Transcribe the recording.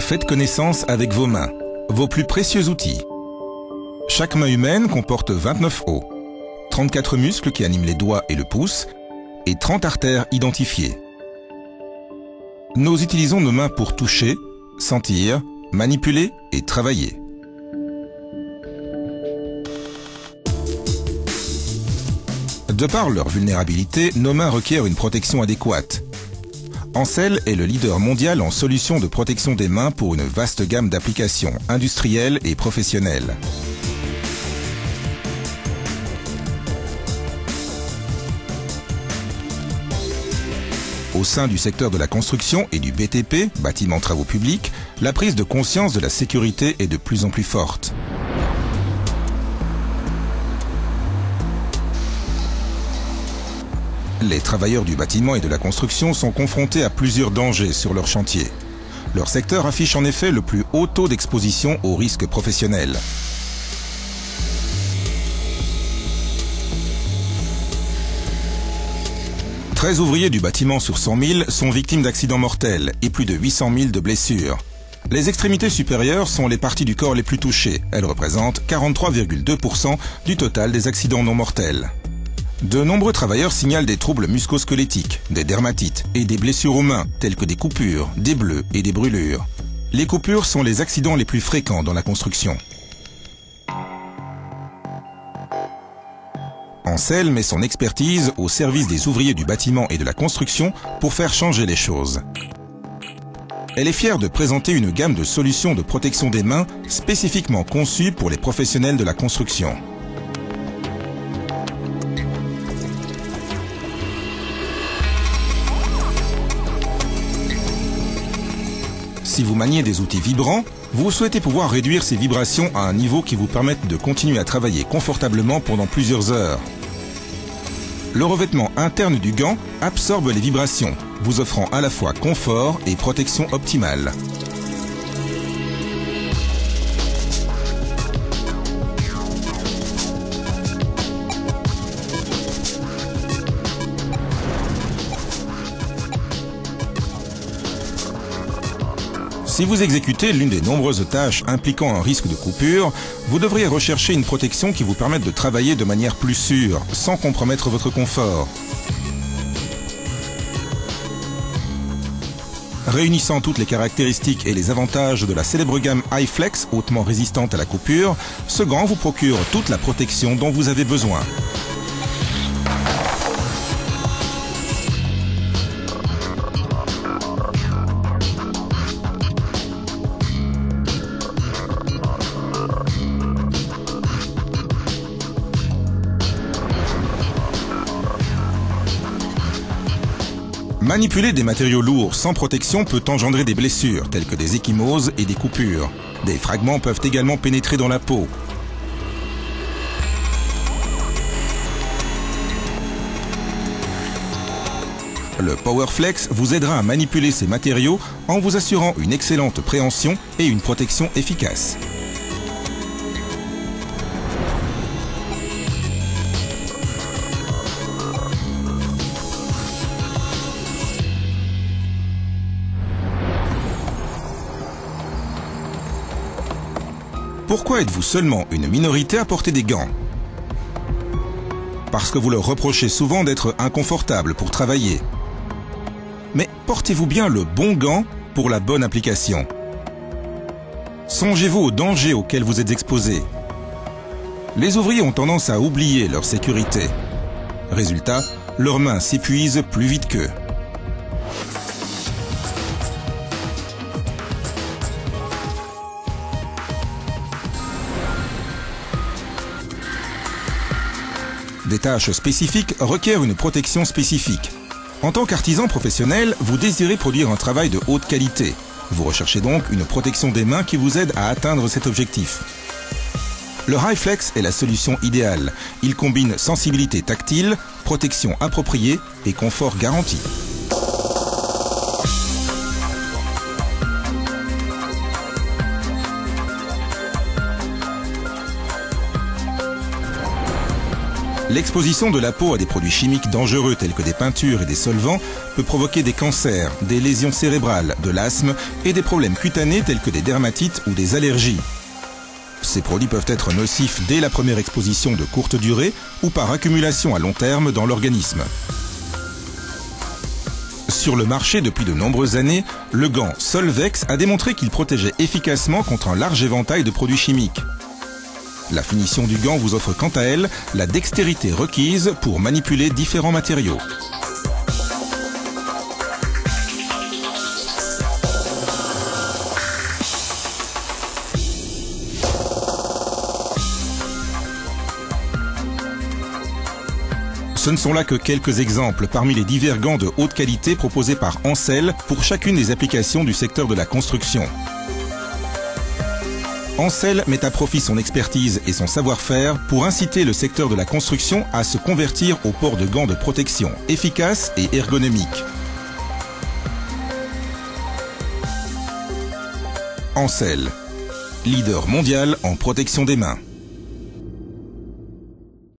faites connaissance avec vos mains, vos plus précieux outils. Chaque main humaine comporte 29 os, 34 muscles qui animent les doigts et le pouce, et 30 artères identifiées. Nous utilisons nos mains pour toucher, sentir, manipuler et travailler. De par leur vulnérabilité, nos mains requièrent une protection adéquate. Ancel est le leader mondial en solutions de protection des mains pour une vaste gamme d'applications industrielles et professionnelles. Au sein du secteur de la construction et du BTP, bâtiment travaux publics, la prise de conscience de la sécurité est de plus en plus forte. Les travailleurs du bâtiment et de la construction sont confrontés à plusieurs dangers sur leur chantier. Leur secteur affiche en effet le plus haut taux d'exposition aux risques professionnels. « 13 ouvriers du bâtiment sur 100 000 sont victimes d'accidents mortels et plus de 800 000 de blessures. Les extrémités supérieures sont les parties du corps les plus touchées. Elles représentent 43,2% du total des accidents non mortels. De nombreux travailleurs signalent des troubles musculo-squelettiques, des dermatites et des blessures aux mains, telles que des coupures, des bleus et des brûlures. Les coupures sont les accidents les plus fréquents dans la construction. Ancel met son expertise au service des ouvriers du bâtiment et de la construction pour faire changer les choses. Elle est fière de présenter une gamme de solutions de protection des mains spécifiquement conçues pour les professionnels de la construction. Si vous maniez des outils vibrants, vous souhaitez pouvoir réduire ces vibrations à un niveau qui vous permette de continuer à travailler confortablement pendant plusieurs heures. Le revêtement interne du gant absorbe les vibrations, vous offrant à la fois confort et protection optimale. Si vous exécutez l'une des nombreuses tâches impliquant un risque de coupure, vous devriez rechercher une protection qui vous permette de travailler de manière plus sûre, sans compromettre votre confort. Réunissant toutes les caractéristiques et les avantages de la célèbre gamme HyFlex, hautement résistante à la coupure, ce gant vous procure toute la protection dont vous avez besoin. Manipuler des matériaux lourds sans protection peut engendrer des blessures, telles que des ecchymoses et des coupures. Des fragments peuvent également pénétrer dans la peau. Le PowerFlex vous aidera à manipuler ces matériaux en vous assurant une excellente préhension et une protection efficace. Pourquoi êtes-vous seulement une minorité à porter des gants? Parce que vous leur reprochez souvent d'être inconfortable pour travailler. Mais portez-vous bien le bon gant pour la bonne application? Songez-vous aux dangers auxquels vous êtes exposés? Les ouvriers ont tendance à oublier leur sécurité. Résultat, leurs mains s'épuisent plus vite qu'eux. Des tâches spécifiques requièrent une protection spécifique. En tant qu'artisan professionnel, vous désirez produire un travail de haute qualité. Vous recherchez donc une protection des mains qui vous aide à atteindre cet objectif. Le HyFlex est la solution idéale. Il combine sensibilité tactile, protection appropriée et confort garanti. L'exposition de la peau à des produits chimiques dangereux tels que des peintures et des solvants peut provoquer des cancers, des lésions cérébrales, de l'asthme et des problèmes cutanés tels que des dermatites ou des allergies. Ces produits peuvent être nocifs dès la première exposition de courte durée ou par accumulation à long terme dans l'organisme. Sur le marché depuis de nombreuses années, le gant Solvex a démontré qu'il protégeait efficacement contre un large éventail de produits chimiques. La finition du gant vous offre quant à elle la dextérité requise pour manipuler différents matériaux. Ce ne sont là que quelques exemples parmi les divers gants de haute qualité proposés par Ancel pour chacune des applications du secteur de la construction. Ancel met à profit son expertise et son savoir-faire pour inciter le secteur de la construction à se convertir au port de gants de protection efficaces et ergonomiques. Ancel, leader mondial en protection des mains.